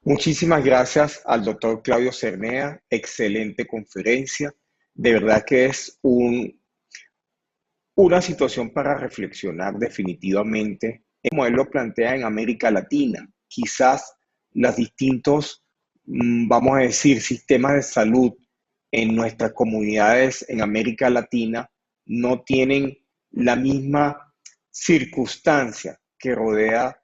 Muchísimas gracias al doctor Claudio Cernea, excelente conferencia. De verdad que es una situación para reflexionar definitivamente, como él lo plantea en América Latina. Quizás los distintos, vamos a decir, sistemas de salud en nuestras comunidades en América Latina no tienen la misma circunstancia que rodea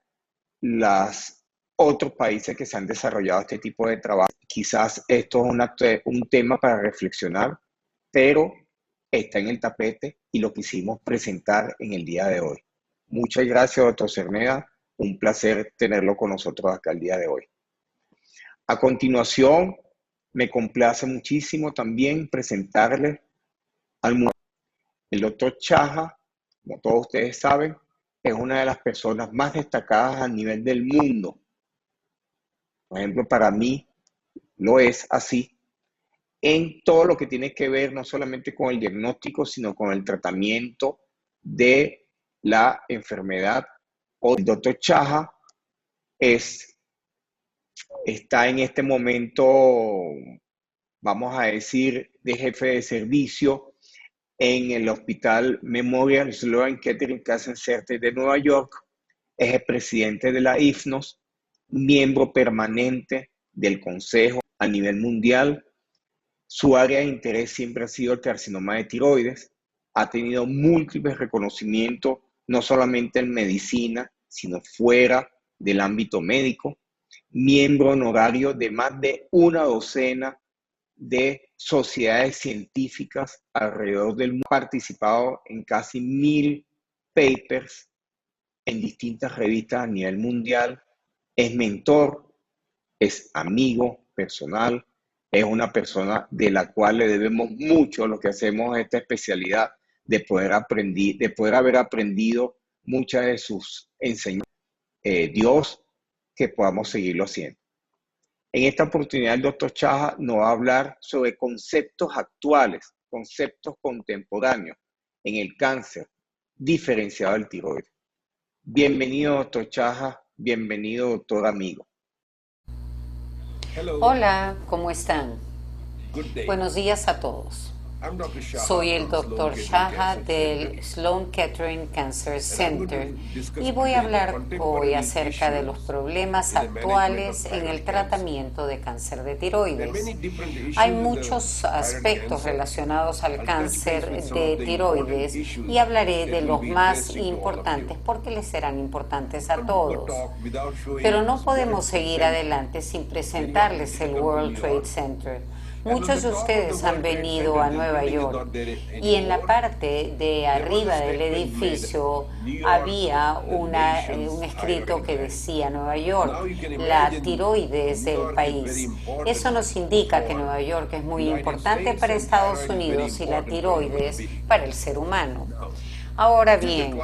los otros países que se han desarrollado este tipo de trabajo. Quizás esto es un tema para reflexionar, pero está en el tapete y lo quisimos presentar en el día de hoy. Muchas gracias, doctor Cerneda. Un placer tenerlo con nosotros acá el día de hoy. A continuación, me complace muchísimo también presentarle al mundo. El doctor Chaja, como todos ustedes saben, es una de las personas más destacadas a nivel del mundo. Por ejemplo, para mí lo es así en todo lo que tiene que ver no solamente con el diagnóstico, sino con el tratamiento de la enfermedad. El doctor Chaja está en este momento, vamos a decir, de jefe de servicio en el Hospital Memorial Sloan Kettering Cancer Center de Nueva York. Es el presidente de la IFNOS, miembro permanente del Consejo a nivel mundial. Su área de interés siempre ha sido el carcinoma de tiroides. Ha tenido múltiples reconocimientos, no solamente en medicina, sino fuera del ámbito médico. Miembro honorario de más de una docena de sociedades científicas alrededor del mundo. Ha participado en casi 1000 papers en distintas revistas a nivel mundial. Es mentor, es amigo personal, es una persona de la cual le debemos mucho lo que hacemos en esta especialidad, de poder haber aprendido muchas de sus enseñanzas. Dios, que podamos seguirlo haciendo. En esta oportunidad, el doctor Chaja nos va a hablar sobre conceptos actuales, conceptos contemporáneos en el cáncer diferenciado del tiroides. Bienvenido, doctor Chaja. Bienvenido, doctor amigo. Hola, ¿cómo están? Buenos días a todos. Soy el Dr. Shaha del Sloan Kettering Cancer Center y voy a hablar hoy acerca de los problemas actuales en el tratamiento de cáncer de tiroides. Hay muchos aspectos relacionados al cáncer de tiroides y hablaré de los más importantes porque les serán importantes a todos. Pero no podemos seguir adelante sin presentarles el World Trade Center. Muchos de ustedes han venido a Nueva York y en la parte de arriba del edificio había un escrito que decía Nueva York, la tiroides del país. Eso nos indica que Nueva York es muy importante para Estados Unidos y la tiroides para el ser humano. Ahora bien,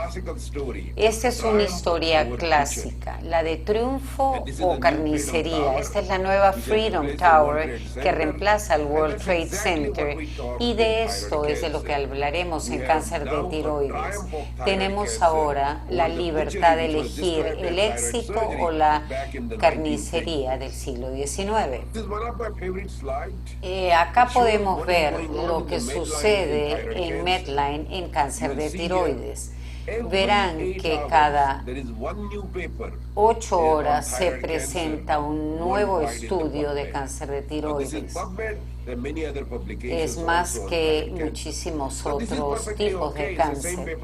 esta es una historia clásica, la de triunfo o carnicería. Esta es la nueva Freedom Tower que reemplaza al World Trade Center y de esto es de lo que hablaremos en cáncer de tiroides. Tenemos ahora la libertad de elegir el éxito o la carnicería del siglo XIX. Acá podemos ver lo que sucede en Medline en cáncer de tiroides. Verán que cada 8 horas se presenta un nuevo estudio de cáncer de tiroides. Es más que muchísimos otros tipos de cáncer.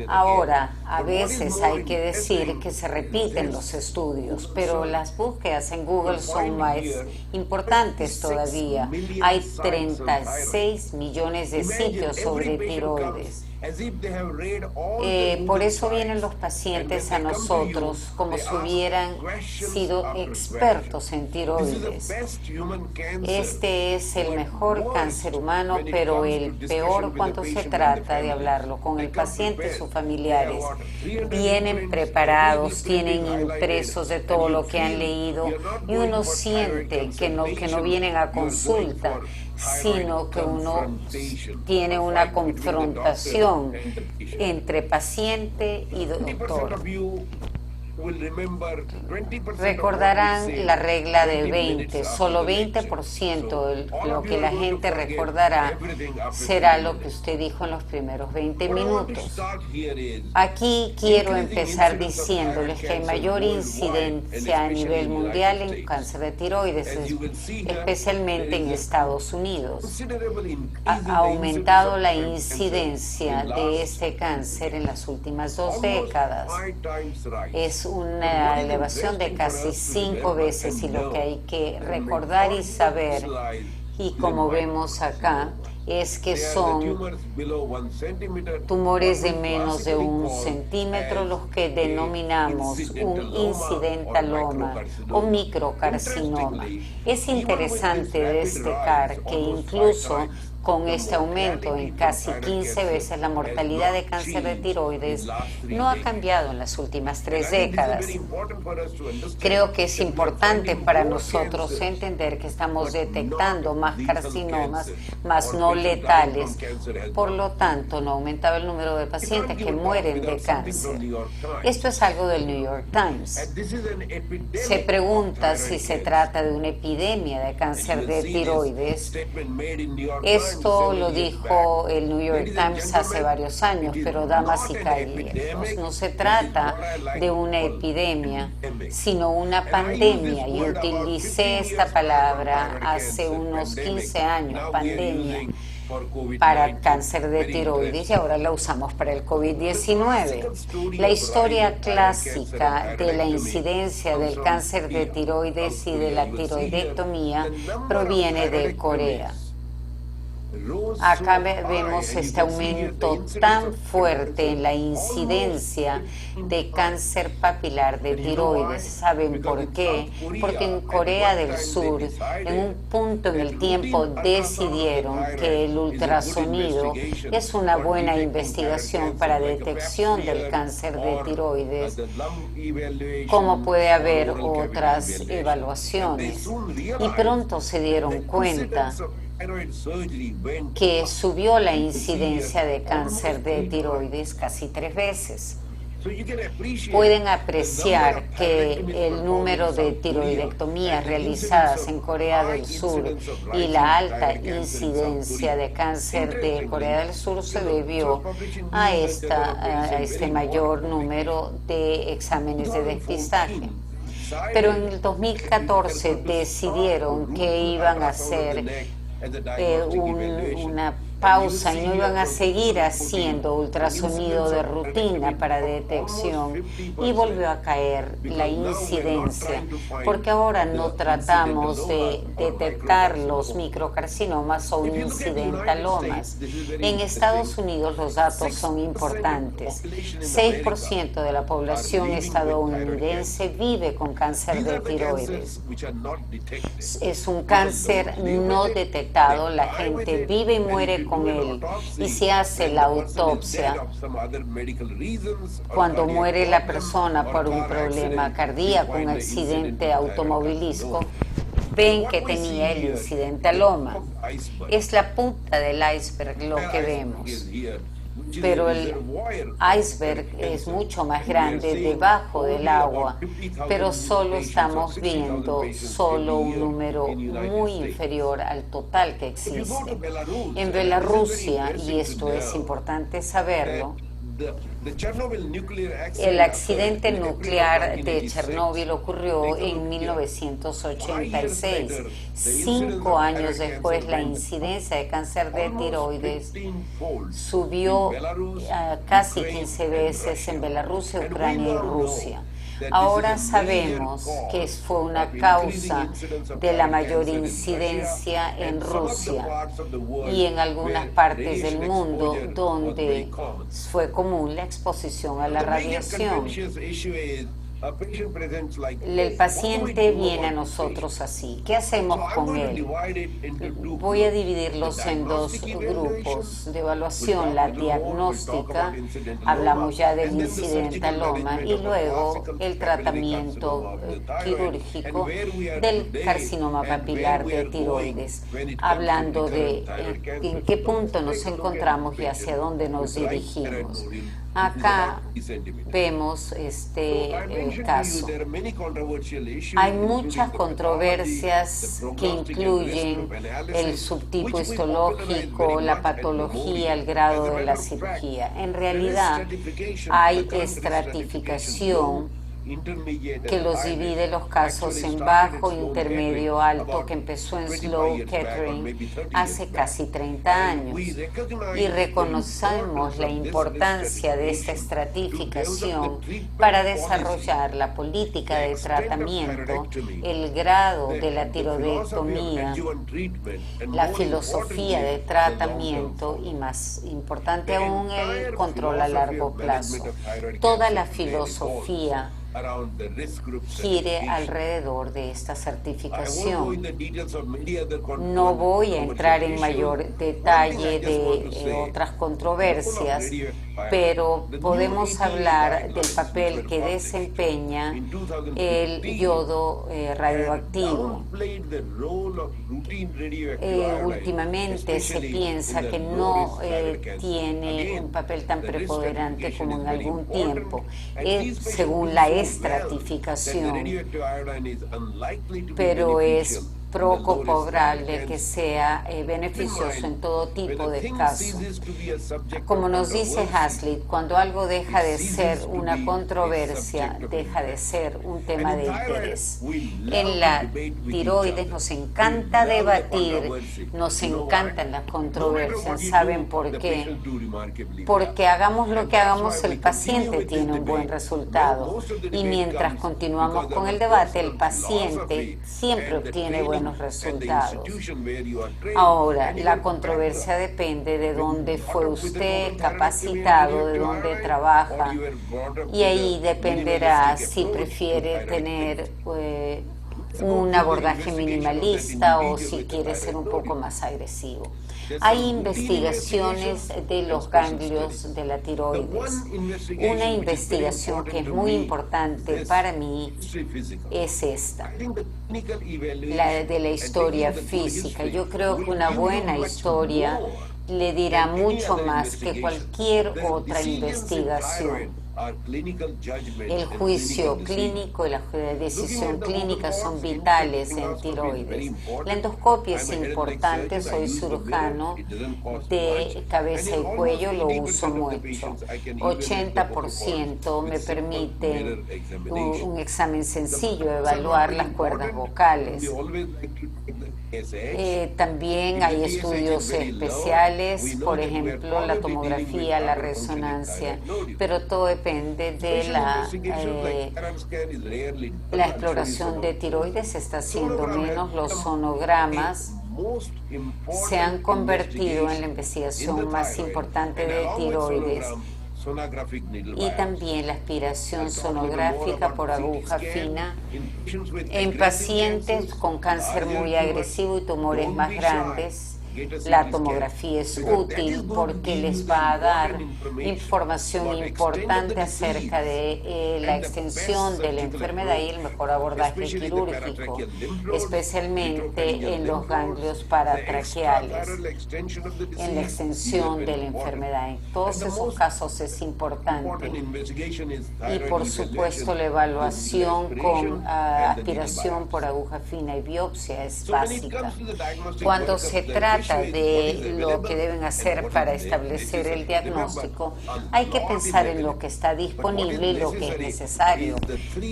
Ahora, a veces hay que decir que se repiten los estudios, pero las búsquedas en Google son más importantes todavía. Hay 36 millones de sitios sobre tiroides. Por eso vienen los pacientes a nosotros como si hubieran sido expertos en tiroides. Este es el mejor cáncer humano, pero el peor cuando se trata de hablarlo con el paciente y sus familiares. Vienen preparados, tienen impresos de todo lo que han leído y uno siente que no vienen a consulta, sino que uno tiene una confrontación entre paciente y doctor. recordarán la regla de 20. Solo 20% de lo que la gente recordará será lo que usted dijo en los primeros 20 minutos. Aquí quiero empezar diciéndoles que hay mayor incidencia a nivel mundial en cáncer de tiroides, especialmente en Estados Unidos. Ha aumentado la incidencia de este cáncer en las últimas 2 décadas. Es una elevación de casi 5 veces, y lo que hay que recordar y saber, y como vemos acá, es que son tumores de menos de 1 centímetro los que denominamos un incidentaloma o microcarcinoma. Es interesante destacar que incluso con este aumento en casi 15 veces, la mortalidad de cáncer de tiroides no ha cambiado en las últimas 3 décadas. Creo que es importante para nosotros entender que estamos detectando más carcinomas, más no letales. Por lo tanto, no ha aumentado el número de pacientes que mueren de cáncer. Esto es algo del New York Times. Se pregunta si se trata de una epidemia de cáncer de tiroides. Esto lo dijo el New York Times hace varios años, pero damas y caballeros, no se trata de una epidemia, sino una pandemia. Y utilicé esta palabra hace unos 15 años, pandemia, para cáncer de tiroides, y ahora la usamos para el COVID-19. La historia clásica de la incidencia del cáncer de tiroides y de la tiroidectomía proviene de Corea. Acá vemos este aumento tan fuerte en la incidencia de cáncer papilar de tiroides. ¿Saben por qué? Porque en Corea del Sur, en un punto en el tiempo, decidieron que el ultrasonido es una buena investigación para detección del cáncer de tiroides, como puede haber otras evaluaciones. Y pronto se dieron cuenta que subió la incidencia de cáncer de tiroides casi 3 veces. Pueden apreciar que el número de tiroidectomías realizadas en Corea del Sur y la alta incidencia de cáncer de Corea del Sur se debió a este mayor número de exámenes de despistaje. Pero en el 2014 decidieron que iban a hacer una pausa y no iban a seguir haciendo ultrasonido de rutina para detección, y volvió a caer la incidencia, porque ahora no tratamos de detectar los microcarcinomas o incidentalomas. En Estados Unidos los datos son importantes. 6% de la población estadounidense vive con cáncer de tiroides. Es un cáncer no detectado, la gente vive y muere con él, y se hace la autopsia. Cuando muere la persona por un problema cardíaco, un accidente automovilístico, ven que tenía el incidentaloma. Es la punta del iceberg lo que vemos. Pero el iceberg es mucho más grande debajo del agua, pero solo estamos viendo solo un número muy inferior al total que existe. En Bielorrusia, y esto es importante saberlo, el accidente nuclear de Chernóbil ocurrió en 1986. 5 años después, la incidencia de cáncer de tiroides subió casi 15 veces en Bielorrusia, Ucrania y Rusia. Ahora sabemos que fue una causa de la mayor incidencia en Rusia y en algunas partes del mundo donde fue común la exposición a la radiación. El paciente viene a nosotros así. ¿Qué hacemos con él? Voy a dividirlos en 2 grupos de evaluación: la diagnóstica, hablamos ya del incidentaloma, y luego el tratamiento quirúrgico del carcinoma papilar de tiroides, hablando de en qué punto nos encontramos y hacia dónde nos dirigimos. Acá vemos este caso. Hay muchas controversias que incluyen el subtipo histológico, la patología, el grado de la cirugía. En realidad, hay estratificación que los divide los casos en bajo, intermedio, alto, que empezó en Sloan Kettering hace casi 30 años. Y reconocemos la importancia de esta estratificación para desarrollar la política de tratamiento, el grado de la tiroidectomía, la filosofía de tratamiento y, más importante aún, el control a largo plazo. Toda la filosofía gire alrededor de esta certificación. No voy a entrar en mayor detalle de otras controversias, pero podemos hablar del papel que desempeña el yodo radioactivo. Últimamente se piensa que no tiene un papel tan preponderante como en algún tiempo, según la estratificación, pero es poco probable que sea beneficioso en todo tipo de casos. Como nos dice Hazlitt, cuando algo deja de ser una controversia, deja de ser un tema de interés. En la tiroides nos encanta debatir, nos encantan las controversias. ¿Saben por qué? Porque hagamos lo que hagamos, el paciente tiene un buen resultado. Y mientras continuamos con el debate, el paciente siempre obtiene buenos resultados. Ahora, la controversia depende de dónde fue usted capacitado, de dónde trabaja, y ahí dependerá si prefiere tener un abordaje minimalista o si quiere ser un poco más agresivo. Hay investigaciones de los ganglios de la tiroides. Una investigación que es muy importante para mí es esta, la de la historia física. Yo creo que una buena historia le dirá mucho más que cualquier otra investigación. El juicio clínico y la decisión clínica son vitales en tiroides. La endoscopia es importante, soy cirujano de cabeza y cuello, lo uso mucho. 80% me permite un examen sencillo, evaluar las cuerdas vocales. También hay estudios especiales, por ejemplo, la tomografía, la resonancia, pero todo depende de la exploración de tiroides. Se está haciendo menos. Los sonogramas se han convertido en la investigación más importante de tiroides. Y también la aspiración sonográfica por aguja fina en pacientes con cáncer muy agresivo y tumores más grandes. La tomografía es útil porque les va a dar información importante acerca de la extensión de la enfermedad y el mejor abordaje quirúrgico, especialmente en los ganglios paratraqueales, en la extensión de la enfermedad. En todos esos casos es importante. Y por supuesto la evaluación con aspiración por aguja fina y biopsia es básica. Cuando se trata de lo que deben hacer para establecer el diagnóstico, hay que pensar en lo que está disponible y lo que es necesario.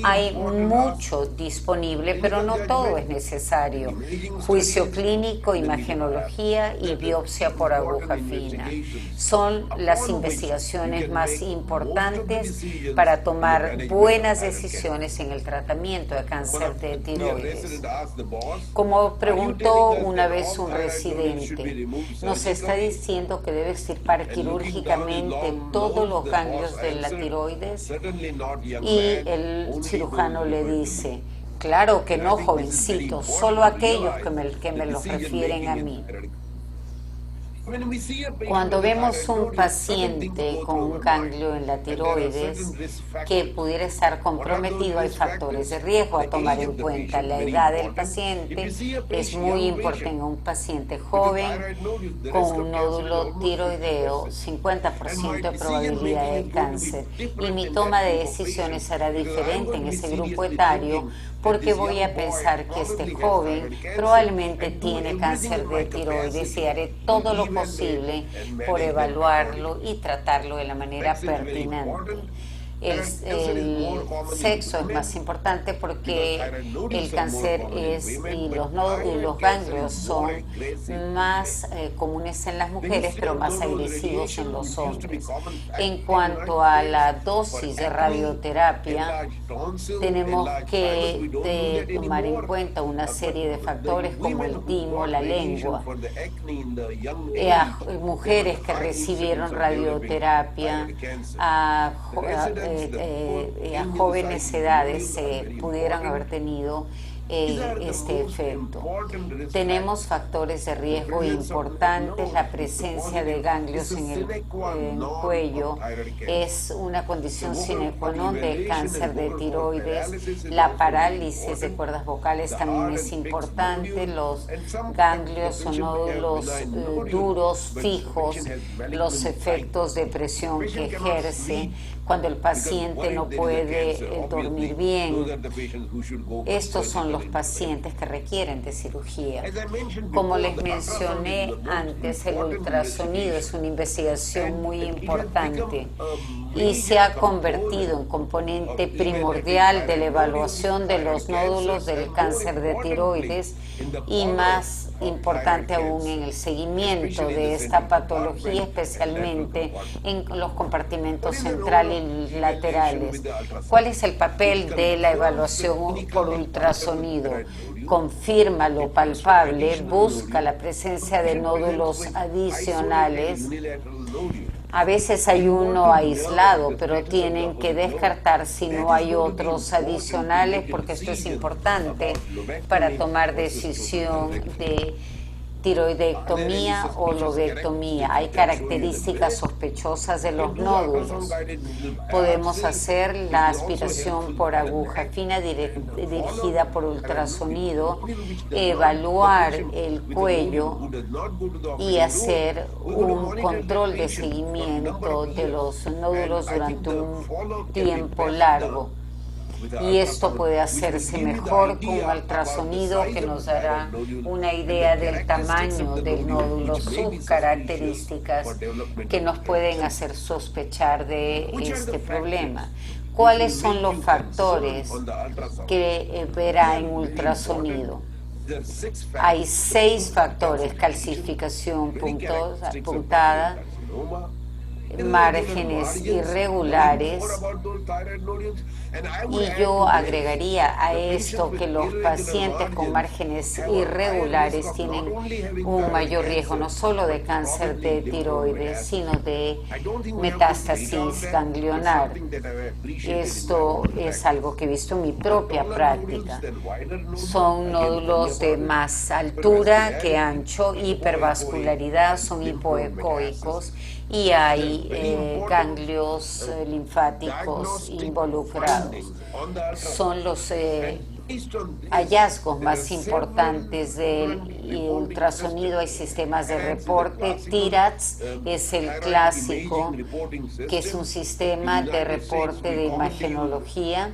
Hay mucho disponible, pero no todo es necesario. Juicio clínico, imagenología y biopsia por aguja fina son las investigaciones más importantes para tomar buenas decisiones en el tratamiento de cáncer de tiroides. Como preguntó una vez un residente, nos está diciendo que debe extirpar quirúrgicamente todos los ganglios de la tiroides, y el cirujano le dice: claro que no, jovencito, solo aquellos que me los refieren a mí. Cuando vemos un paciente con un ganglio en la tiroides que pudiera estar comprometido, hay factores de riesgo a tomar en cuenta. La edad del paciente es muy importante. En un paciente joven con un nódulo tiroideo, 50% de probabilidad de cáncer. Y mi toma de decisiones será diferente en ese grupo etario, porque voy a pensar que este joven probablemente tiene cáncer de tiroides y haré todo lo posible por evaluarlo y tratarlo de la manera pertinente. El sexo es más importante porque el cáncer y los ganglios son más comunes en las mujeres, pero más agresivos en los hombres. En cuanto a la dosis de radioterapia, tenemos que tomar en cuenta una serie de factores como el timo, la lengua. A mujeres que recibieron radioterapia, a jóvenes edades pudieran haber tenido este efecto. Tenemos factores de riesgo importantes. La presencia de ganglios en el cuello es una condición sine qua non de cáncer de tiroides. La parálisis de cuerdas vocales también es importante. Los ganglios son nódulos duros, fijos. Los efectos de presión que ejerce cuando el paciente no puede dormir bien. Estos son los pacientes que requieren de cirugía. Como les mencioné antes, el ultrasonido es una investigación muy importante y se ha convertido en componente primordial de la evaluación de los nódulos del cáncer de tiroides y más importante aún en el seguimiento de esta patología, especialmente en los compartimentos centrales y laterales. ¿Cuál es el papel de la evaluación por ultrasonido? Confirma lo palpable, busca la presencia de nódulos adicionales. A veces hay uno aislado, pero tienen que descartar si no hay otros adicionales, porque esto es importante para tomar decisión de tiroidectomía o lobectomía. Hay características sospechosas de los nódulos. Podemos hacer la aspiración por aguja fina dirigida por ultrasonido, evaluar el cuello y hacer un control de seguimiento de los nódulos durante un tiempo largo. Y esto puede hacerse mejor con un ultrasonido que nos dará una idea del tamaño del nódulo, sus características que nos pueden hacer sospechar de este problema. ¿Cuáles son los factores que verá en ultrasonido? Hay 6 factores: calcificación puntada, márgenes irregulares, y yo agregaría a esto que los pacientes con márgenes irregulares tienen un mayor riesgo no solo de cáncer de tiroides, sino de metástasis ganglionar. Esto es algo que he visto en mi propia práctica. Son nódulos de más altura que ancho, hipervascularidad, son hipoecoicos y hay ganglios linfáticos involucrados. Son los hallazgos más importantes del ultrasonido. Hay sistemas de reporte. TIRADS es el clásico, que es un sistema de reporte de imagenología.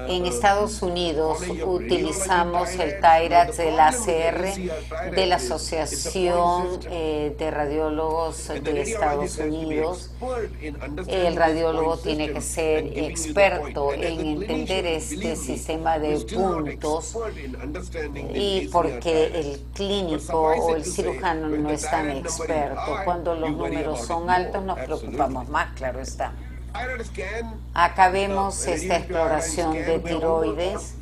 En Estados Unidos utilizamos el TIRADS del ACR, de la Asociación de Radiólogos de Estados Unidos. El radiólogo tiene que ser experto en entender este sistema de puntos, y porque el clínico o el cirujano no es tan experto. Cuando los números son altos nos preocupamos más, claro está. Acá vemos esta exploración de tiroides.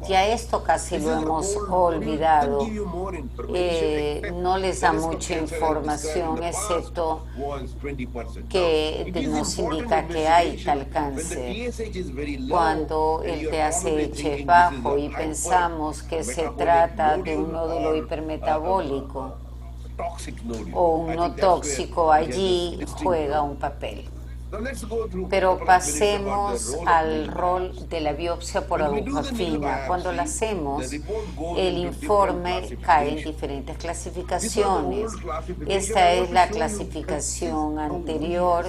Ya esto casi lo hemos olvidado. No les da mucha información, excepto que nos indica que hay tal cáncer. Cuando el TSH es bajo y pensamos que se trata de un nódulo hipermetabólico o un no tóxico, allí juega un papel. Pero pasemos al rol de la biopsia por aguja fina. Cuando la hacemos, el informe cae en diferentes clasificaciones. Esta es la clasificación anterior,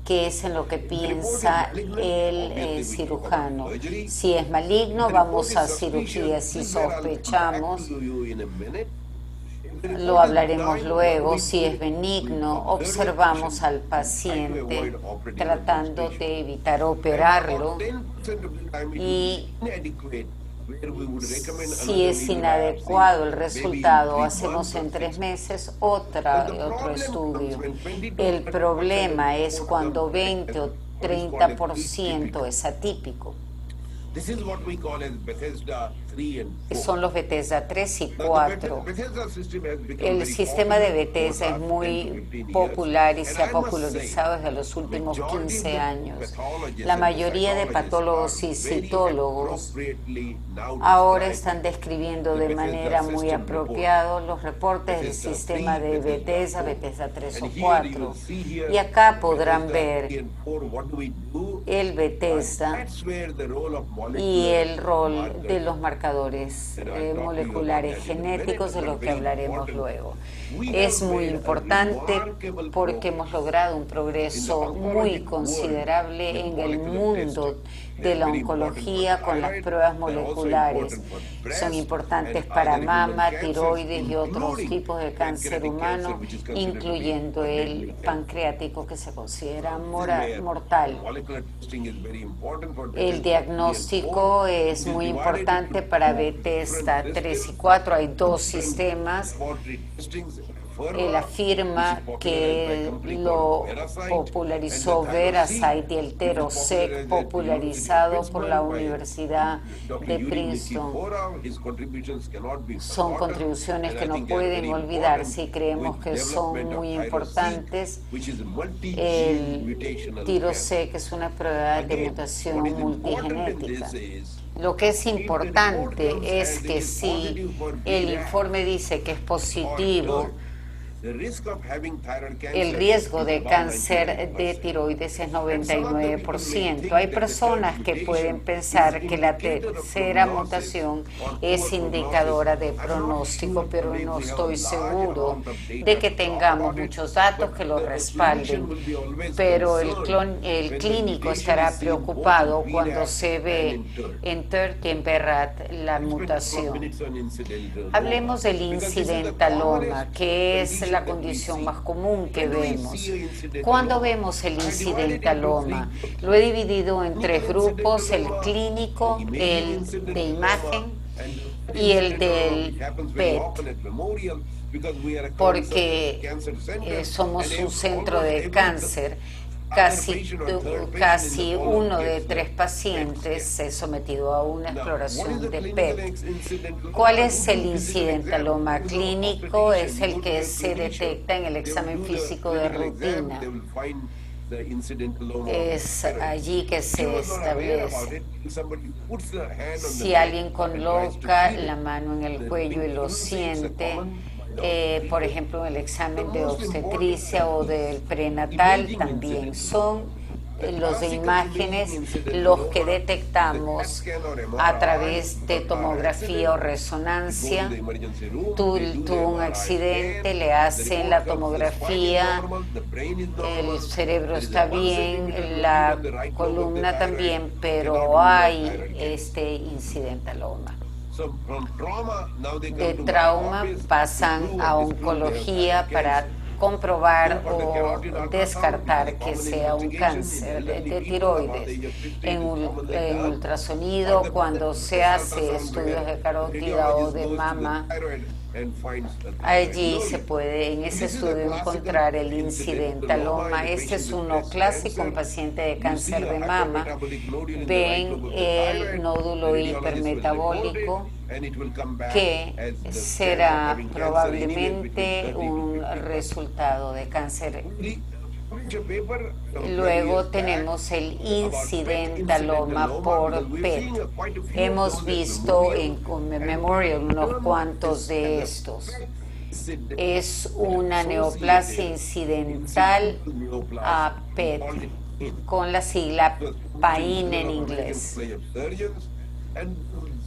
que es en lo que piensa el cirujano. Si es maligno, vamos a cirugía. Si sospechamos, lo hablaremos luego. Si es benigno, observamos al paciente tratando de evitar operarlo, y si es inadecuado el resultado, hacemos en 3 meses otro estudio. El problema es cuando 20 o 30% es atípico. Son los Bethesda 3 y 4. El sistema de Bethesda es muy popular y se ha popularizado desde los últimos 15 años. La mayoría de patólogos y citólogos ahora están describiendo de manera muy apropiada los reportes del sistema de Bethesda, Bethesda 3 o 4. Y acá podrán ver el Bethesda y el rol de los marcadores moleculares genéticos, de los que hablaremos luego. Es muy importante porque hemos logrado un progreso muy considerable en el mundo de la oncología con las pruebas moleculares. Son importantes para mama, tiroides y otros tipos de cáncer humano, incluyendo el pancreático, que se considera mortal. El diagnóstico es muy importante para Bethesda 3 y 4. Hay 2 sistemas. Él afirma que lo popularizó Veracyte y el Terosec, popularizado por la Universidad de Princeton. Son contribuciones que no pueden olvidarse y creemos que son muy importantes. El Terosec es una prueba de mutación multigenética. Lo que es importante es que si el informe dice que es positivo, el riesgo de cáncer de tiroides es 99%. Hay personas que pueden pensar que la tercera mutación es indicadora de pronóstico, pero no estoy seguro de que tengamos muchos datos que lo respalden. Pero el clínico estará preocupado cuando se ve en TERT y en BRAF la mutación. Hablemos del incidentaloma, que es la condición más común que vemos. Cuando vemos el incidentaloma, lo he dividido en 3 grupos: el clínico, el de imagen y el del PET, porque somos un centro de cáncer. Casi 1 de 3 pacientes es sometido a una exploración de PET. ¿Cuál es el incidentaloma clínico? Es el que se detecta en el examen físico de rutina. Es allí que se establece. Si alguien coloca la mano en el cuello y lo siente, por ejemplo, en el examen de obstetricia o del prenatal, también son los de imágenes los que detectamos a través de tomografía o resonancia. Tuvo un accidente, le hacen la tomografía, el cerebro está bien, la columna también, pero hay este incidentaloma. De trauma pasan a oncología para comprobar o descartar que sea un cáncer de tiroides. En ultrasonido, cuando se hace estudios de carótida o de mama, Allí se puede en ese estudio encontrar el incidentaloma. Este es uno clásico, un paciente de cáncer de mama. Ven el nódulo hipermetabólico que será probablemente un resultado de cáncer. Luego tenemos el incidentaloma por PET. Hemos visto en Memorial unos cuantos de estos. Es una neoplasia incidental a PET, con la sigla PAIN en inglés.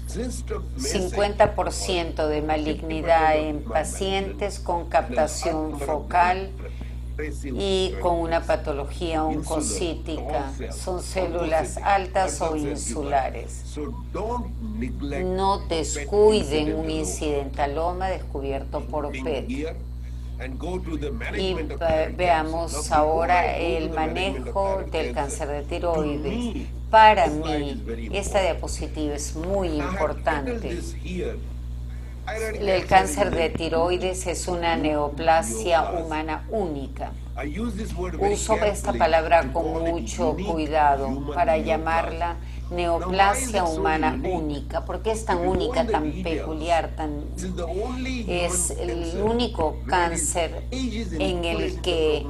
50% de malignidad en pacientes con captación focal y con una patología oncocítica. Son células altas o insulares. No descuiden un incidentaloma descubierto por PET. Y veamos ahora el manejo del cáncer de tiroides. Para mí, esta diapositiva es muy importante. El cáncer de tiroides es una neoplasia humana única. Uso esta palabra con mucho cuidado para llamarla neoplasia humana única. ¿Por qué es tan única, tan peculiar, es el único cáncer en el que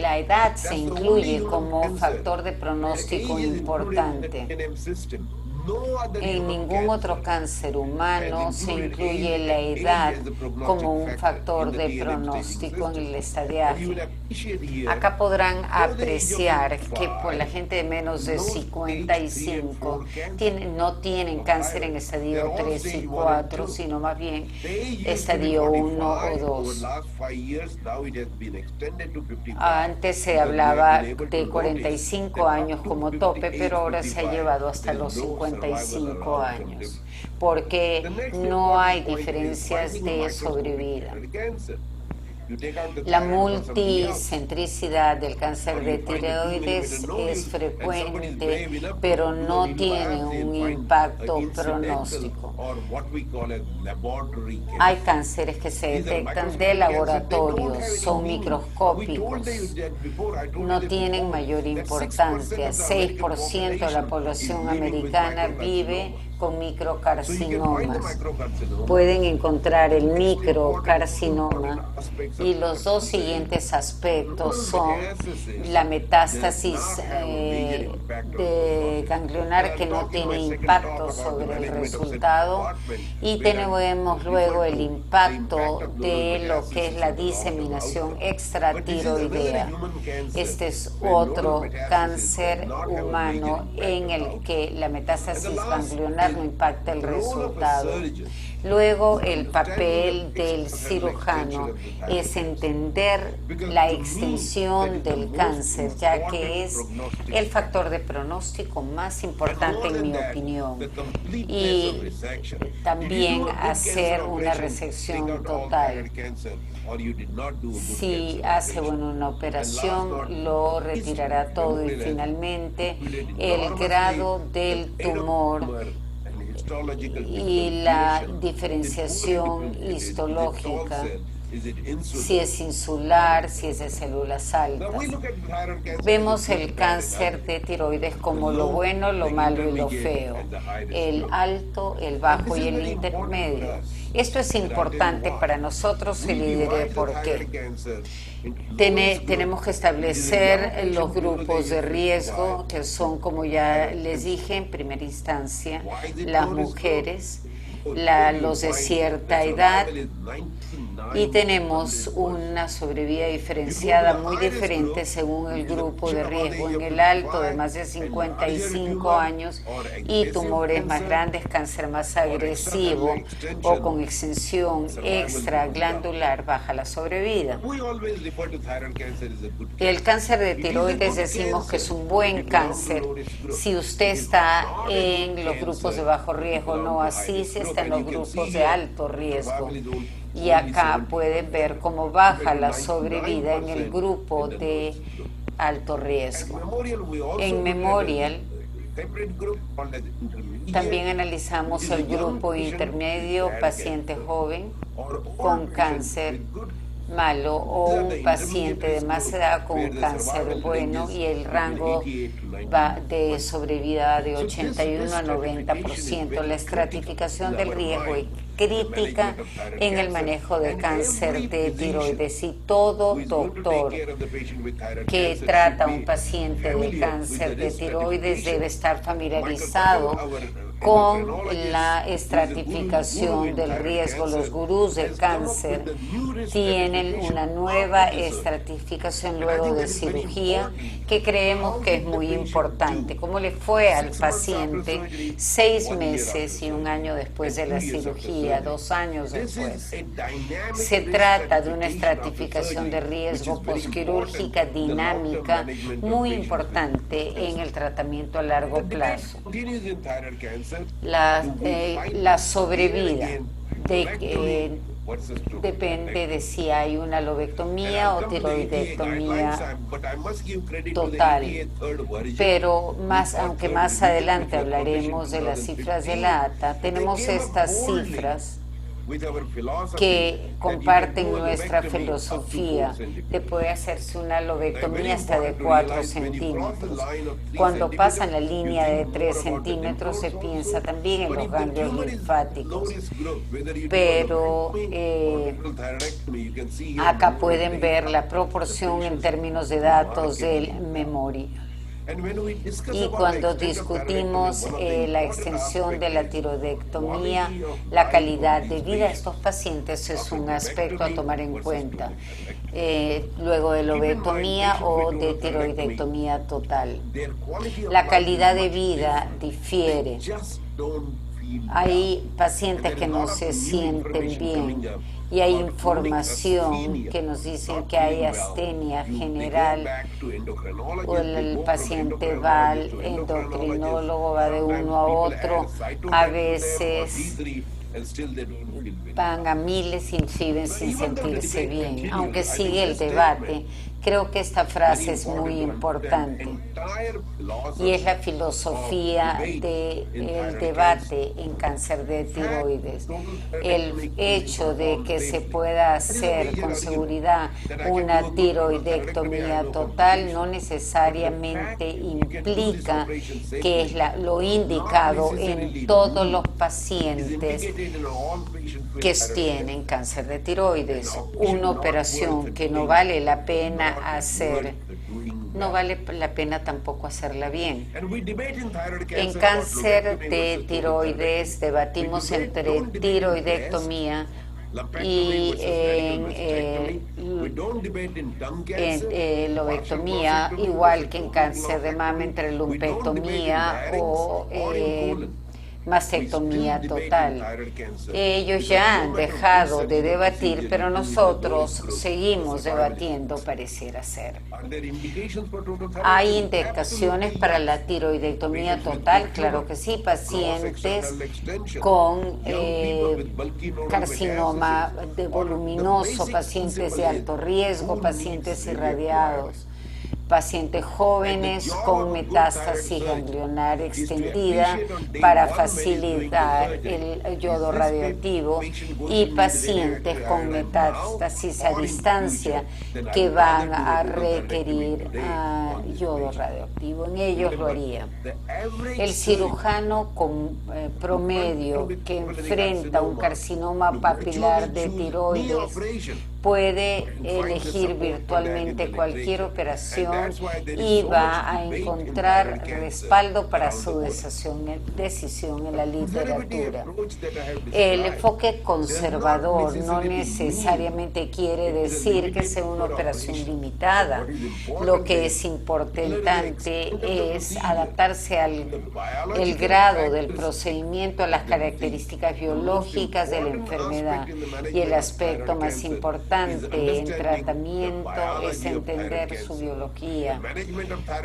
la edad se incluye como factor de pronóstico importante? En ningún otro cáncer humano se incluye la edad como un factor de pronóstico en el estadiaje. Acá podrán apreciar que por la gente de menos de 55 no tienen cáncer en estadio 3 y 4, sino más bien estadio 1 o 2. Antes se hablaba de 45 años como tope, pero ahora se ha llevado hasta los 55 años, porque no hay diferencias de sobrevida. La multicentricidad del cáncer de tiroides es frecuente, pero no tiene un impacto pronóstico. Hay cánceres que se detectan de laboratorio, son microscópicos, no tienen mayor importancia. 6% de la población americana vive con microcarcinomas. Pueden encontrar el microcarcinoma y los dos siguientes aspectos son la metástasis ganglionar, que no tiene impacto sobre el resultado, y tenemos luego el impacto de lo que es la diseminación extratiroidea. Este es otro cáncer humano en el que la metástasis ganglionar no impacta el resultado. Luego, el papel del cirujano es entender la extensión del cáncer, ya que es el factor de pronóstico más importante en mi opinión, y también hacer una resección total. Si hace una operación, lo retirará todo, y finalmente el grado del tumor y la diferenciación histológica, si es insular, si es de células altas. Vemos el cáncer de tiroides como lo bueno, lo malo y lo feo, el alto, el bajo y el intermedio. Esto es importante para nosotros y le diré por qué. Tenemos que establecer los grupos de riesgo, que son, como ya les dije en primera instancia, las mujeres, los de cierta edad, y tenemos una sobrevida diferenciada muy diferente según el grupo de riesgo. En el alto, de más de 55 años y tumores más grandes, cáncer más agresivo o con extensión extraglandular, baja la sobrevida. El cáncer de tiroides decimos que es un buen cáncer si usted está en los grupos de bajo riesgo, no así si está en los grupos de alto riesgo. Y acá pueden ver cómo baja la sobrevida en el grupo de alto riesgo. En Memorial También analizamos el grupo intermedio, paciente joven con cáncer malo o un paciente de más edad con un cáncer bueno, y el rango va de sobrevida de 81 a 90%. La estratificación del riesgo es crítica en el manejo de cáncer de tiroides, y todo doctor que trata a un paciente de cáncer de tiroides debe estar familiarizado con la estratificación del riesgo. Los gurús del cáncer tienen una nueva estratificación luego de cirugía que creemos que es muy importante. ¿Cómo le fue al paciente 6 meses y 1 año después de la cirugía, 2 años después? Se trata de una estratificación de riesgo posquirúrgica dinámica muy importante en el tratamiento a largo plazo. La sobrevida depende de si hay una lobectomía o tiroidectomía total. Pero aunque más adelante hablaremos de las cifras de la ATA, tenemos estas cifras que comparten nuestra filosofía de poder hacerse una lobectomía hasta de 4 centímetros. Cuando pasan la línea de 3 centímetros se piensa también en los ganglios linfáticos, pero acá pueden ver la proporción en términos de datos del memoria. Y cuando discutimos la extensión de la tiroidectomía, la calidad de vida de estos pacientes es un aspecto a tomar en cuenta, luego de lobectomía o de tiroidectomía total. La calidad de vida difiere. Hay pacientes que no se sienten bien y hay información que nos dicen que hay astenia general, o el paciente va al endocrinólogo, va de uno a otro, a veces van a miles y siguen sin sentirse bien. Aunque sigue el debate, creo que esta frase es muy importante y es la filosofía del debate en cáncer de tiroides. El hecho de que se pueda hacer con seguridad una tiroidectomía total no necesariamente implica que es lo indicado en todos los pacientes que tienen cáncer de tiroides. Una operación que no vale la pena hacer, no vale la pena tampoco hacerla bien. En cáncer de tiroides debatimos entre tiroidectomía y lobectomía, igual que en cáncer de mama, entre lumpectomía o mastectomía total. Ellos ya han dejado de debatir, pero nosotros seguimos debatiendo, pareciera ser. ¿Hay indicaciones para la tiroidectomía total? Claro que sí. Pacientes con carcinoma voluminoso, pacientes de alto riesgo, pacientes irradiados, pacientes jóvenes con metástasis ganglionar extendida para facilitar el yodo radioactivo, y pacientes con metástasis a distancia que van a requerir yodo radioactivo. En ellos lo haría. El cirujano con promedio que enfrenta un carcinoma papilar de tiroides puede elegir virtualmente cualquier operación y va a encontrar respaldo para su decisión en la literatura. El enfoque conservador no necesariamente quiere decir que sea una operación limitada. Lo que es importante es adaptarse al grado del procedimiento, a las características biológicas de la enfermedad, y el aspecto más importante importante en tratamiento es entender su biología.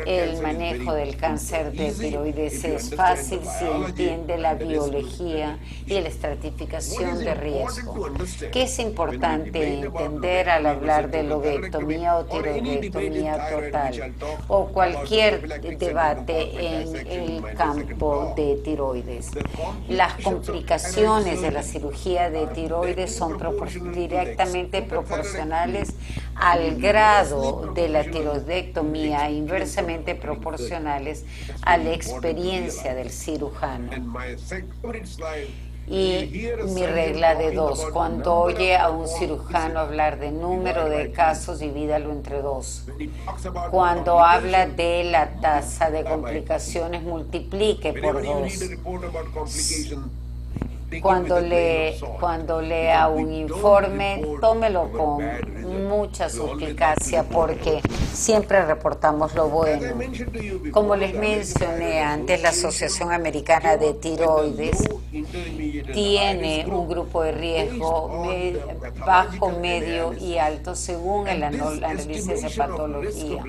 El manejo del cáncer de tiroides es fácil si entiende la biología y la estratificación de riesgo. ¿Qué es importante entender al hablar de lobectomía o tiroidectomía total o cualquier debate en el campo de tiroides? Las complicaciones de la cirugía de tiroides son directamente proporcionales al grado de la tiroidectomía e inversamente proporcionales a la experiencia del cirujano. Y mi regla de 2, cuando oye a un cirujano hablar de número de casos, divídalo entre 2. Cuando habla de la tasa de complicaciones, multiplique por 2. Cuando lea un informe, tómelo con mucha suspicacia porque siempre reportamos lo bueno. Como les mencioné antes, la Asociación Americana de Tiroides tiene un grupo de riesgo bajo, medio y alto según el análisis de patología.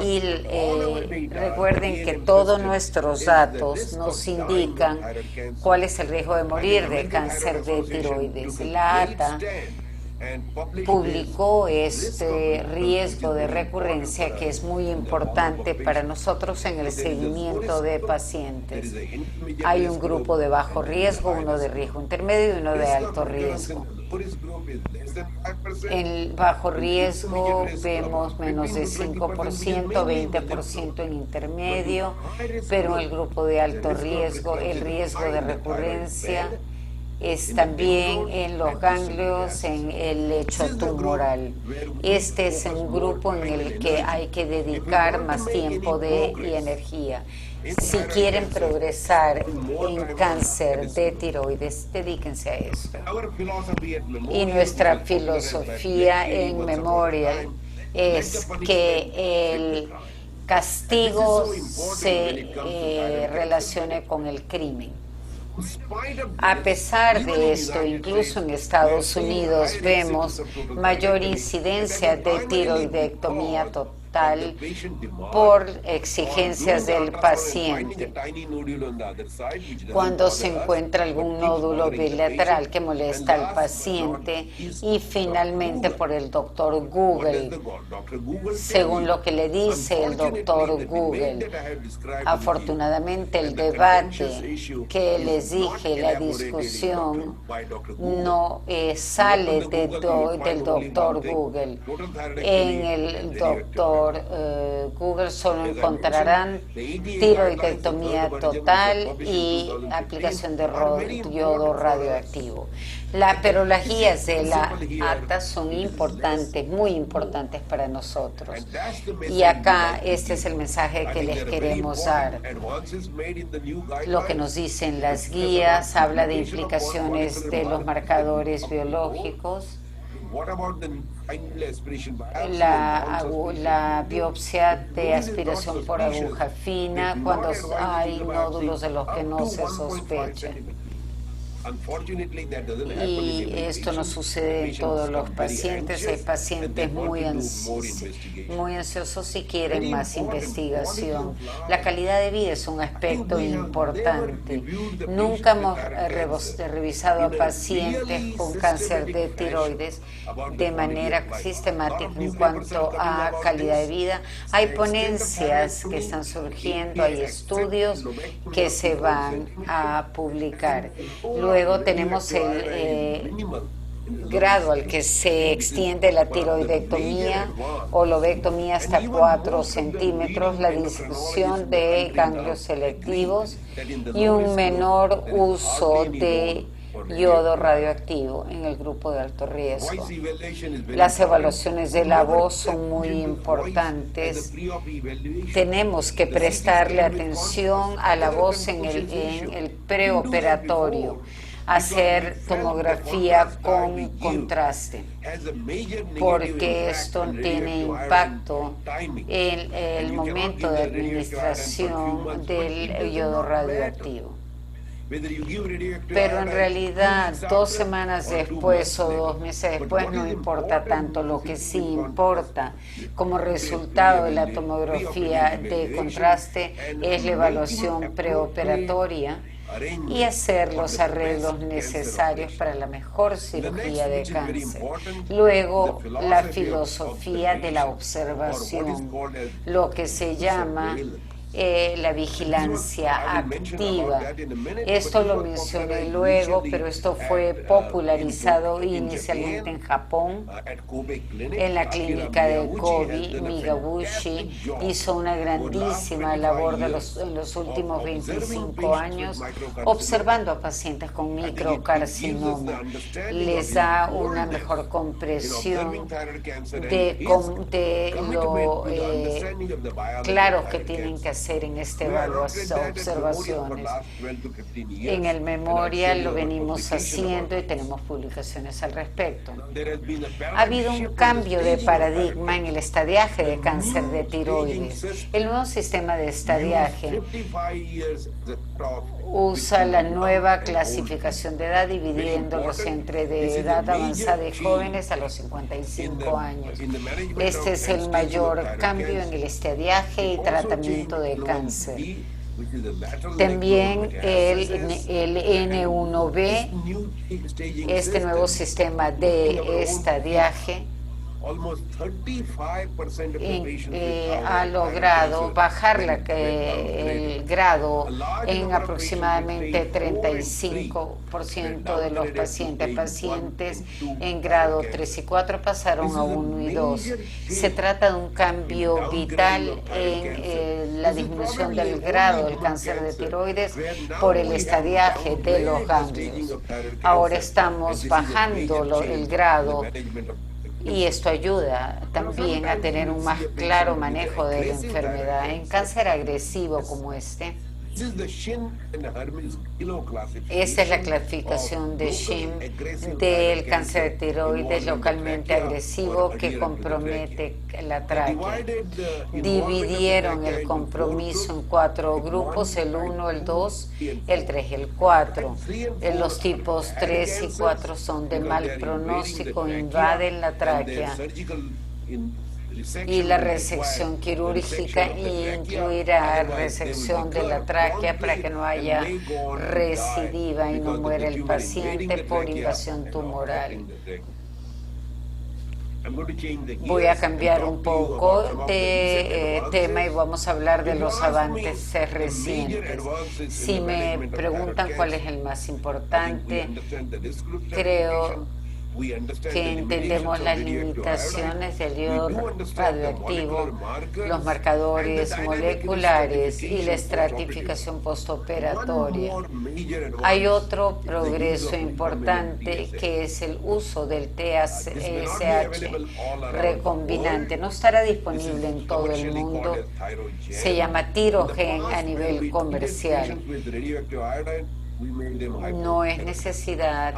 Y recuerden que todos nuestros datos nos indican cuál es el riesgo de morir de cáncer de tiroides. La ATA publicó este riesgo de recurrencia que es muy importante para nosotros en el seguimiento de pacientes. Hay un grupo de bajo riesgo, uno de riesgo intermedio y uno de alto riesgo. En bajo riesgo vemos menos de 5%, 20% en intermedio, pero en el grupo de alto riesgo, el riesgo de recurrencia es también en los ganglios, en el lecho tumoral. Este es un grupo en el que hay que dedicar más tiempo y energía. Si quieren progresar en cáncer de tiroides, dedíquense a esto. Y nuestra filosofía en Memorial es que el castigo se relacione con el crimen. A pesar de esto, incluso en Estados Unidos vemos mayor incidencia de tiroidectomía total por exigencias del paciente. Cuando se encuentra algún nódulo bilateral que molesta al paciente y finalmente por el doctor Google, según lo que le dice el doctor Google. Afortunadamente el debate que les dije, la discusión, no sale del doctor Google. En el doctor Google solo encontrarán tiroidectomía total y aplicación de yodo radioactivo. Pero las guías de la ATA son importantes, muy importantes para nosotros. Y acá este es el mensaje que les queremos dar. Lo que nos dicen las guías habla de implicaciones de los marcadores biológicos. La biopsia de aspiración por aguja fina cuando hay nódulos de los que no se sospecha. Y esto no sucede en todos los pacientes. Hay pacientes muy ansiosos y quieren más investigación. La calidad de vida es un aspecto importante. Nunca hemos revisado a pacientes con cáncer de tiroides de manera sistemática en cuanto a calidad de vida. Hay ponencias que están surgiendo, hay estudios que se van a publicar. Luego tenemos el grado al que se extiende la tiroidectomía o lobectomía hasta 4 centímetros, la disminución de ganglios selectivos y un menor uso de yodo radioactivo en el grupo de alto riesgo. Las evaluaciones de la voz son muy importantes. Tenemos que prestarle atención a la voz en el preoperatorio, hacer tomografía con contraste, porque esto tiene impacto en el momento de administración del yodo radioactivo. Pero en realidad 2 semanas después o 2 meses después no importa tanto. Lo que sí importa como resultado de la tomografía de contraste es la evaluación preoperatoria y hacer los arreglos necesarios para la mejor cirugía de cáncer. Luego, la filosofía de la observación, lo que se llama la vigilancia activa. Esto lo mencioné luego, pero esto fue popularizado inicialmente en Japón. En la clínica de Kobe, Migabushi hizo una grandísima labor en los últimos 25 años observando a pacientes con microcarcinoma. Les da una mejor comprensión de lo claros que tienen que hacer en observaciones. En el Memorial lo venimos haciendo y tenemos publicaciones al respecto. Ha habido un cambio de paradigma en el estadiaje de cáncer de tiroides. El nuevo sistema de estadiaje usa la nueva clasificación de edad, dividiéndolos entre de edad avanzada y jóvenes a los 55 años. Este es el mayor cambio en el estadiaje y tratamiento de cáncer. También el N1B, este nuevo sistema de estadiaje, ha logrado bajar el grado en aproximadamente 35% de los pacientes en grado 3 y 4 pasaron a 1 y 2. Se trata de un cambio vital en la disminución del grado del cáncer de tiroides por el estadiaje de los ganglios. Ahora estamos bajando el grado y esto ayuda también a tener un más claro manejo de la enfermedad. En cáncer agresivo como este, esta es la clasificación de Shim del cáncer de tiroides localmente agresivo que compromete la tráquea. Dividieron el compromiso en 4 grupos, el 1, el 2, el 3 y el 4. Los tipos 3 y 4 son de mal pronóstico, invaden la tráquea. Y la resección quirúrgica incluirá resección de la tráquea para que no haya recidiva y no muera el paciente por invasión tumoral. Voy a cambiar un poco de tema y vamos a hablar de los avances recientes. Si me preguntan cuál es el más importante, creo que entendemos las limitaciones del iodo radioactivo, los marcadores moleculares y la estratificación postoperatoria. Hay otro progreso importante que es el uso del TSH recombinante. No estará disponible en todo el mundo. Se llama Tirogen a nivel comercial. No es necesidad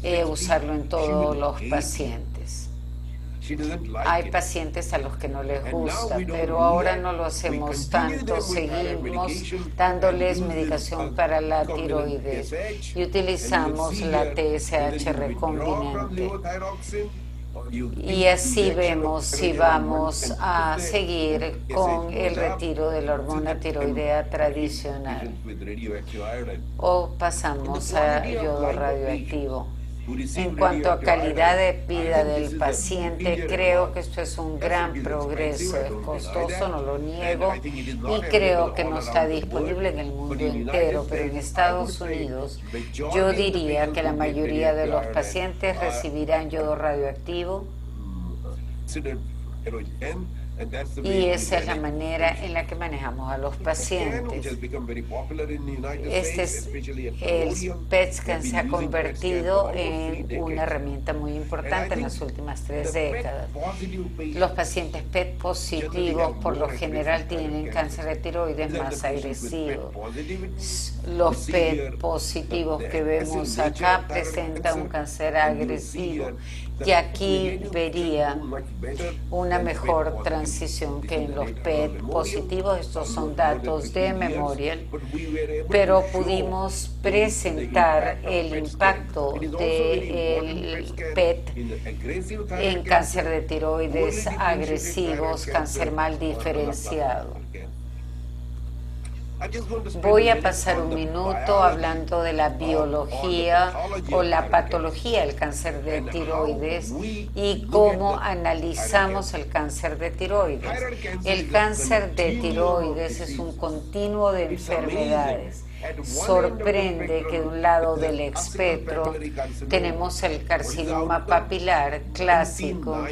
de usarlo en todos los pacientes. Hay pacientes a los que no les gusta, pero ahora no lo hacemos tanto. Seguimos dándoles medicación para la tiroides y utilizamos la TSH recombinante. Y así vemos si vamos a seguir con el retiro de la hormona tiroidea tradicional o pasamos a yodo radioactivo. En cuanto a calidad de vida del paciente, creo que esto es un gran progreso. Es costoso, no lo niego, y creo que no está disponible en el mundo entero, pero en Estados Unidos yo diría que la mayoría de los pacientes recibirán yodo radioactivo. Y esa es la manera en la que manejamos a los pacientes. El PET scan se ha convertido en una herramienta muy importante en las últimas 3 décadas. Los pacientes PET positivos por lo general tienen cáncer de tiroides más agresivo. Los PET positivos que vemos acá presentan un cáncer agresivo y aquí vería una mejor transformación transición que en los PET positivos. Estos son datos de Memorial, pero pudimos presentar el impacto del PET en cáncer de tiroides agresivos, cáncer mal diferenciado. Voy a pasar un minuto hablando de la biología o la patología del cáncer de tiroides y cómo analizamos el cáncer de tiroides. El cáncer de tiroides es un continuo de enfermedades. Sorprende que de un lado del espectro tenemos el carcinoma papilar clásico,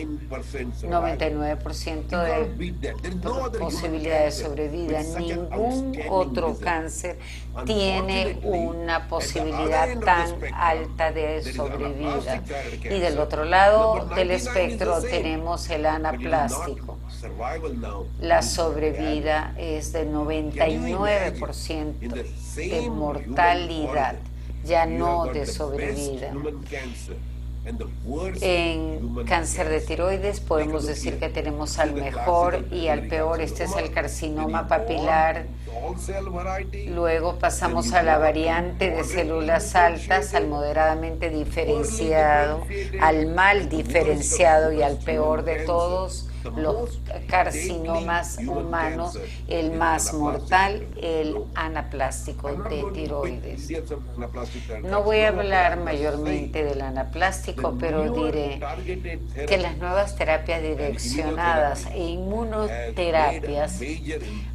99% de posibilidad de sobrevida. Ningún otro cáncer tiene una posibilidad tan alta de sobrevida. Y del otro lado del espectro tenemos el anaplástico. La sobrevida es de 99% de mortalidad, ya no de sobrevida. En cáncer de tiroides podemos decir que tenemos al mejor y al peor. Este es el carcinoma papilar. Luego pasamos a la variante de células altas, al moderadamente diferenciado, al mal diferenciado y al peor de todos. Los carcinomas humanos, el más mortal, el anaplástico de tiroides. No voy a hablar mayormente del anaplástico, pero diré que las nuevas terapias direccionadas e inmunoterapias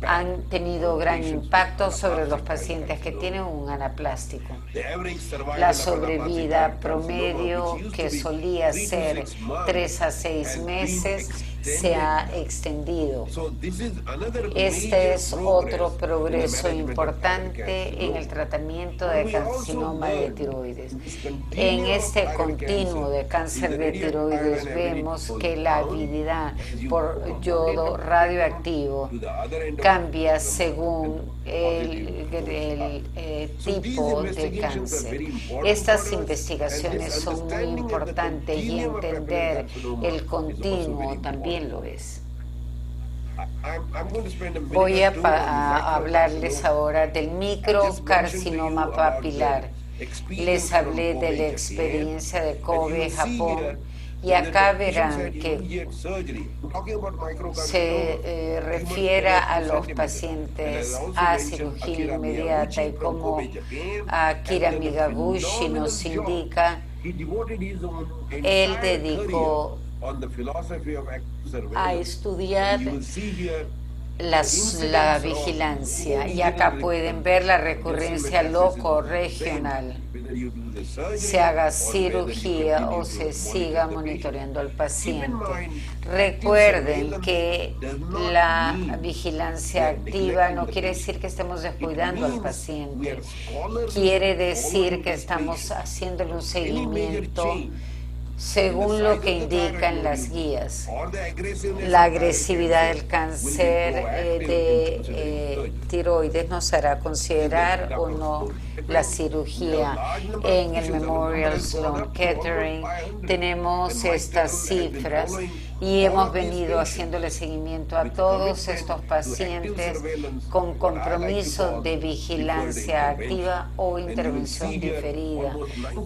han tenido gran impacto sobre los pacientes que tienen un anaplástico. La sobrevida promedio, que solía ser 3 a 6 meses, se ha extendido. Este es otro progreso importante en el tratamiento de carcinoma de tiroides. En este continuo de cáncer de tiroides vemos que la habilidad por yodo radioactivo cambia según el tipo de cáncer. Estas investigaciones son muy importantes y entender el continuo también lo es. Voy a hablarles ahora del microcarcinoma papilar. Les hablé de la experiencia de Kobe, Japón, y acá verán que se refiere a los pacientes a cirugía inmediata y como Akira Miyaguchi nos indica, él dedicó a estudiar la vigilancia, y acá pueden ver la recurrencia loco-regional, se haga cirugía o se siga monitoreando al paciente. Recuerden que la vigilancia activa no quiere decir que estemos descuidando al paciente, quiere decir que estamos haciéndole un seguimiento según lo que indican las guías. La agresividad del cáncer de tiroides nos hará considerar o no la cirugía. En el Memorial Sloan Kettering tenemos estas cifras y hemos venido haciéndole seguimiento a todos estos pacientes con compromiso de vigilancia activa o intervención diferida.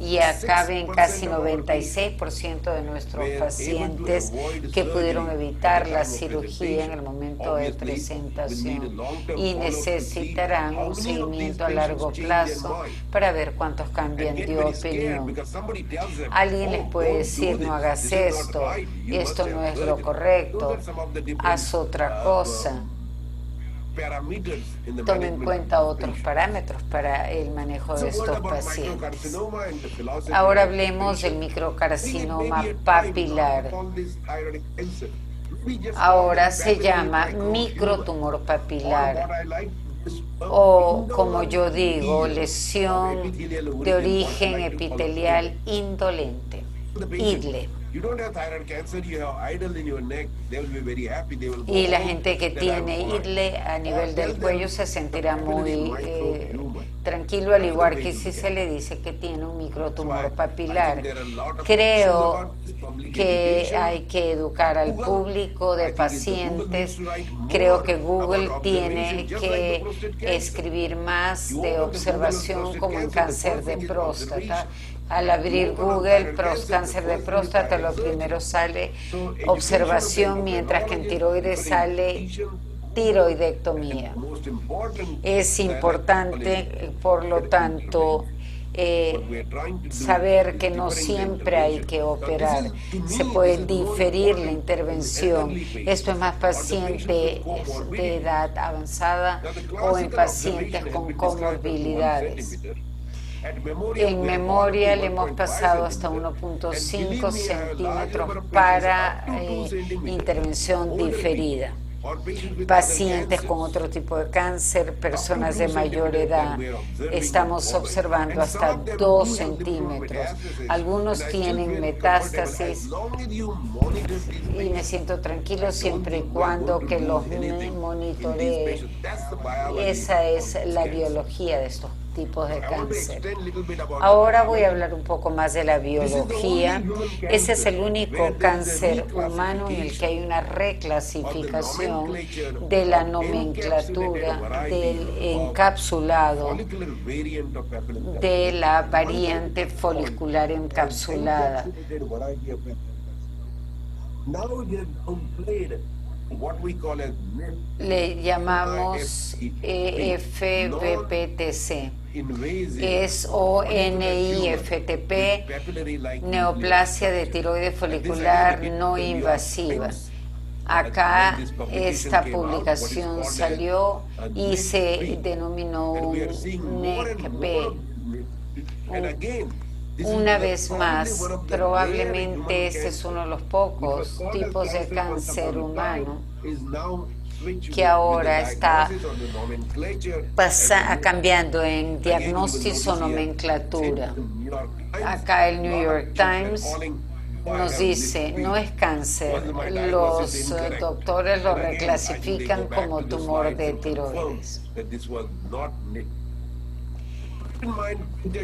Y acá ven casi 96% de nuestros pacientes que pudieron evitar la cirugía en el momento de presentación y necesitarán un seguimiento a largo plazo para ver cuántos cambian de opinión. Alguien les puede decir: no hagas esto, esto no es lo correcto, haz otra cosa. Tome en cuenta otros parámetros para el manejo de estos pacientes. Ahora hablemos del microcarcinoma papilar. Ahora se llama microtumor papilar, o como yo digo, lesión de origen epitelial indolente, IDLE. Y la gente que tiene IDLE a nivel del cuello se sentirá muy tranquilo, al igual que si se le dice que tiene un microtumor papilar. Creo que hay que educar al público de pacientes. Creo que Google tiene que escribir más de observación como en cáncer de próstata. Al abrir Google, cáncer de próstata, lo primero sale observación, mientras que en tiroides sale tiroidectomía. Es importante, por lo tanto, saber que no siempre hay que operar, se puede diferir la intervención. Esto es más pacientes de edad avanzada o en pacientes con comorbilidades. En memoria le hemos pasado hasta 1.5 centímetros para intervención diferida. Pacientes con otro tipo de cáncer, personas de mayor edad, estamos observando hasta 2 centímetros. Algunos tienen metástasis y me siento tranquilo siempre y cuando que los monitoree. Esa es la biología de estos tipos de cáncer. Ahora voy a hablar un poco más de la biología. Ese es el único cáncer humano en el que hay una reclasificación de la nomenclatura del encapsulado, de la variante folicular encapsulada. Le llamamos EFBPTC. Es ONIFTP, neoplasia de tiroides folicular no invasiva. Acá esta publicación salió y se denominó un NECB. Una vez más, probablemente este es uno de los pocos tipos de cáncer humano que ahora está cambiando en diagnóstico o nomenclatura. Acá el New York Times nos dice, no es cáncer, los doctores lo reclasifican como tumor de tiroides.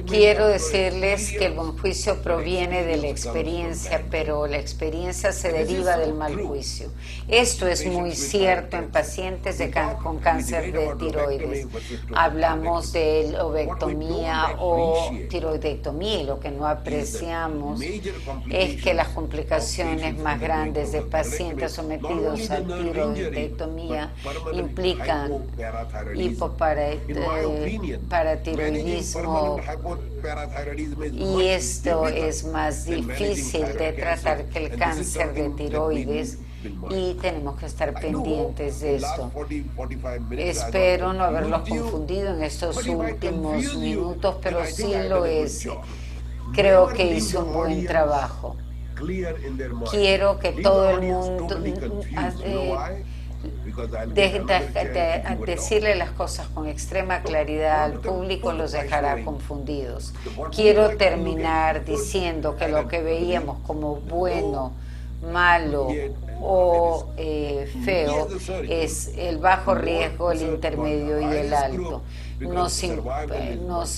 Quiero decirles que el buen juicio proviene de la experiencia, pero la experiencia se deriva del mal juicio. Esto es muy cierto en pacientes con cáncer de tiroides. Hablamos de lobectomía o tiroidectomía, y lo que no apreciamos es que las complicaciones más grandes de pacientes sometidos a tiroidectomía implican hipoparatiroidismo, y esto es más difícil de tratar que el cáncer de tiroides, y tenemos que estar pendientes de esto. Espero no haberlos confundido en estos últimos minutos, pero sí lo es. Creo que hizo un buen trabajo. Quiero que todo el mundo decirle las cosas con extrema claridad al público los dejará confundidos. Quiero terminar diciendo que lo que veíamos como bueno, malo o feo es el bajo riesgo, el intermedio y el alto. Nos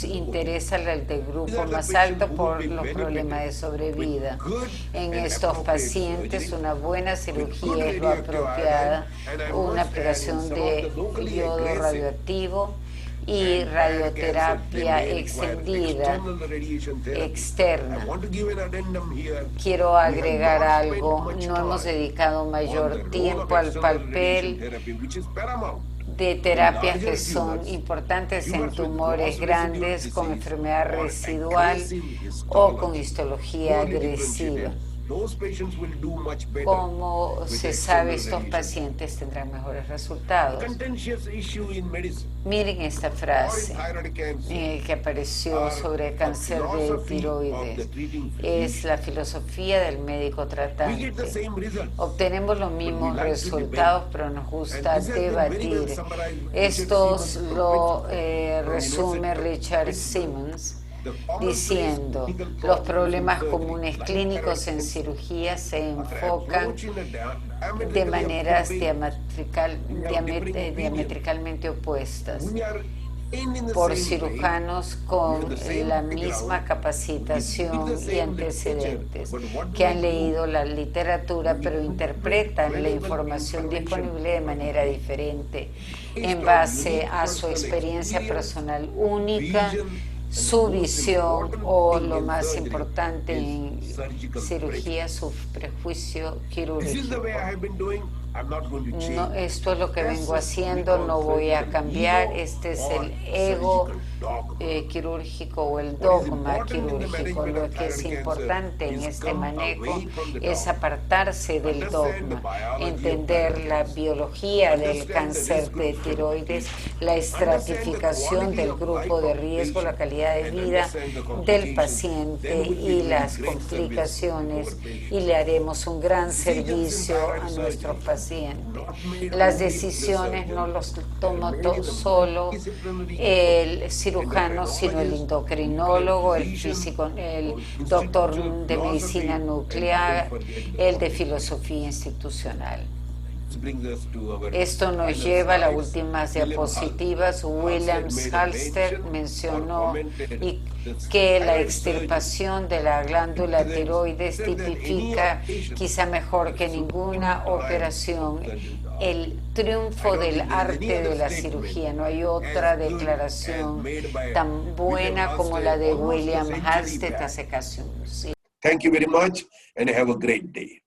interesa el del grupo más alto por los problemas de sobrevida. En estos pacientes una buena cirugía es lo apropiada, una aplicación de yodo radioactivo y radioterapia extendida externa. Quiero agregar algo, no hemos dedicado mayor tiempo al papel de terapias que son importantes en tumores grandes con enfermedad residual o con histología agresiva. Como se sabe, estos pacientes tendrán mejores resultados. Miren esta frase que apareció sobre el cáncer de tiroides. Es la filosofía del médico tratante. Obtenemos los mismos resultados, pero nos gusta debatir. Estos lo resume Richard Simmons, diciendo, los problemas comunes clínicos en cirugía se enfocan de maneras diametricalmente opuestas. por cirujanos con la misma capacitación y antecedentes, que han leído la literatura pero interpretan la información disponible de manera diferente en base a su experiencia personal única, su visión o, lo más importante en cirugía, su prejuicio quirúrgico. No, esto es lo que vengo haciendo, no voy a cambiar. Este es el ego quirúrgico o el dogma quirúrgico. Lo que es importante en este manejo es apartarse del dogma, entender la biología del cáncer de tiroides, la estratificación del grupo de riesgo, la calidad de vida del paciente y las complicaciones, y le haremos un gran servicio a nuestros pacientes. Las decisiones no los toma solo el cirujano, sino el endocrinólogo, el físico, el doctor de medicina nuclear, el de filosofía institucional. Esto nos lleva a las últimas diapositivas. William Halster mencionó que la extirpación de la glándula tiroides tipifica, quizá mejor que ninguna operación, el triunfo del arte de la cirugía. No hay otra declaración tan buena como la de William Halster hace casi un siglo. Thank you very much and have a great day.